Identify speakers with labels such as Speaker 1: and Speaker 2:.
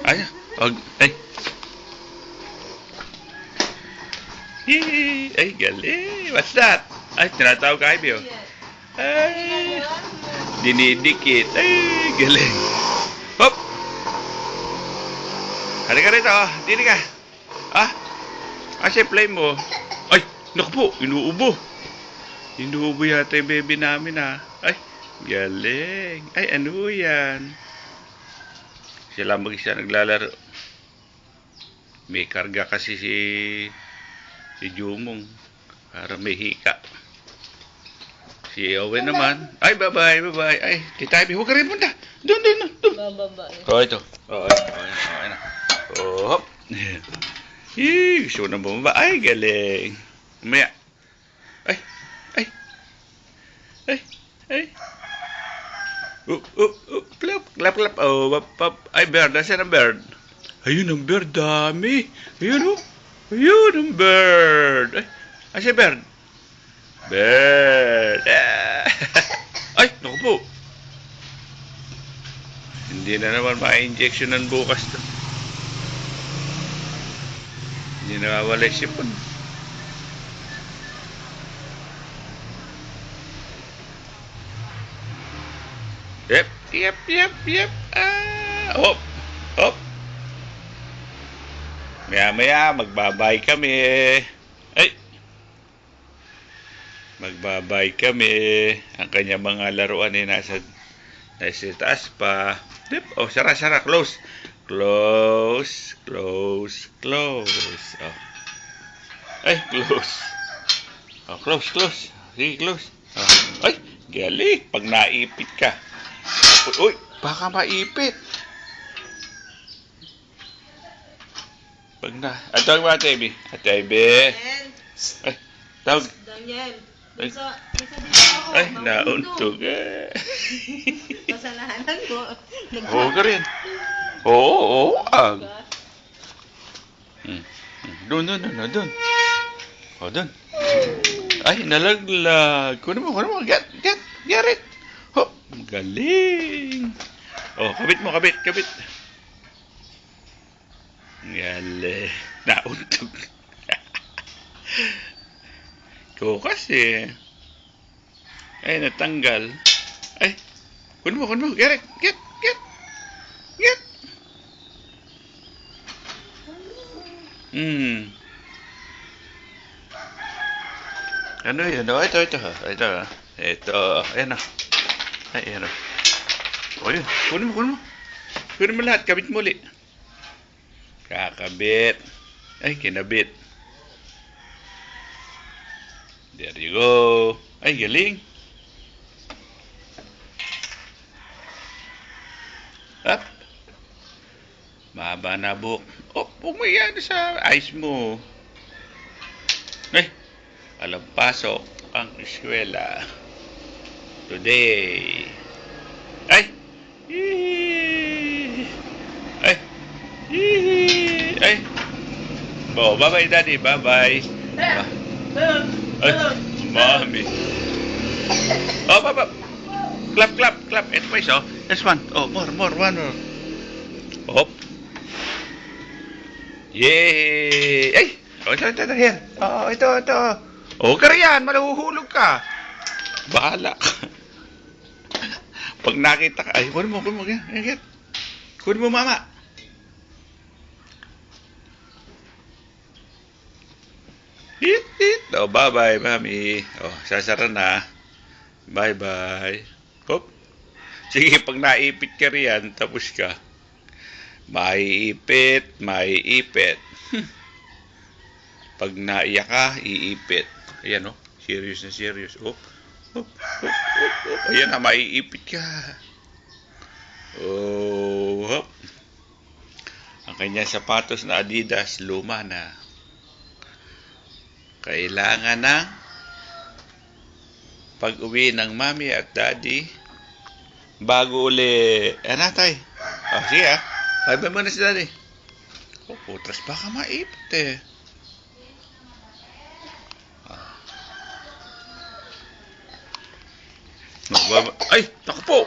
Speaker 1: Ay, ay. Ay, galing. What's that? Ay, tinatawag ka, Ivy, oh. Ay, dinidikit. Ay, galing. Hop! Halika rito, oh. Dini ka. Ah? Kasi play mo. Ay, naku po, inuubo. Inuubo yata yung baby namin, ah. Ay, galing. Ay, ano yan? Sila mag-isa naglalaro. May karga kasi si Jumong para may hika. Si Owen naman. Ay, bye-bye, bye-bye. Ay, Tita Ivy, huwag ka rin punta. Doon.
Speaker 2: Bababa.
Speaker 1: Oh, ito. Oh, ay na. Oh, hop. Gusto ko na bumaba. Ay, galing. Umaya. Ay. Clap. Oh, pap. Ay, bird. Nasaan ang bird? Ayun ang bird. Dami. Ayun, oh. Ayun ang bird. Ay, asa bird? Bird. Ay, naku po. Hindi na naman ma-injectionan bukas to. Hindi na mawala sipon. Yep. Hop. Maya, magbabay kami. Ay. Magbabay kami. Ang kanya mga laruan ay nasa taas pa. Oh, sara. Close. Oh. Ay, close. Oh, close. Sige, close. Oh. Ay, galing. Pag naipit ka. Uy, baka maipit. Pag na... Tawag mo, Ate Ivy. Ate Ivy. Ay, tawag.
Speaker 2: Daniel.
Speaker 1: Ay,
Speaker 2: Isa dito ako.
Speaker 1: ay nauntog.
Speaker 2: Kasalanan mo.
Speaker 1: Oo ka rin. Oo. Doon. Oh, doon. Ay, nalaglag. Kunin mo. Get it. Oh, galing. Oh, kabit. Galing. Nauntog. Ko kasi. Ay, natanggal. Ay, kunin mo. Get it. Ano yun? Oh, ito. Ayan na. Ay, ayan na. O yun. Kunin mo lahat. Kabit mo ulit. Kakabit. Ay, kinabit. There you go. Ay, galing. Up. Mahaba na buhok. Oh, pumayaan sa eyes mo. Ay, alam pasok ang eskwela. Today. Ay. Oh, bye-bye, Daddy. Bye-bye. Ay, mami. Oh, bye. Clap. Ito pa isa. This one. Oh, more. One more. Hop. Yay! Ay! Oh, ito. Here. Oh, ito. Oh, kariyan. Maluhulog ka. Bahala ka. Pag nakita ka, ay, kunin mo. Kunin mo, mama. Hit. Oh, bye-bye, mami. Oh, sasara na. Bye-bye. Hop. Sige, pag naipit ka riyan, tapos ka. Maiipit. Pag naiyak ka, iipit. Ayan, oh. Serious. Hop. Ayan na, maiipit ka. Oh, hop. Ang kanyang sapatos na Adidas, luma na. Kailangan na pag-uwi ng mami at daddy bago uli. Ano, tay? Oh, sige, ah. Bye-bye muna si daddy. Oh, putras, baka maipit eh. Ay, naku po.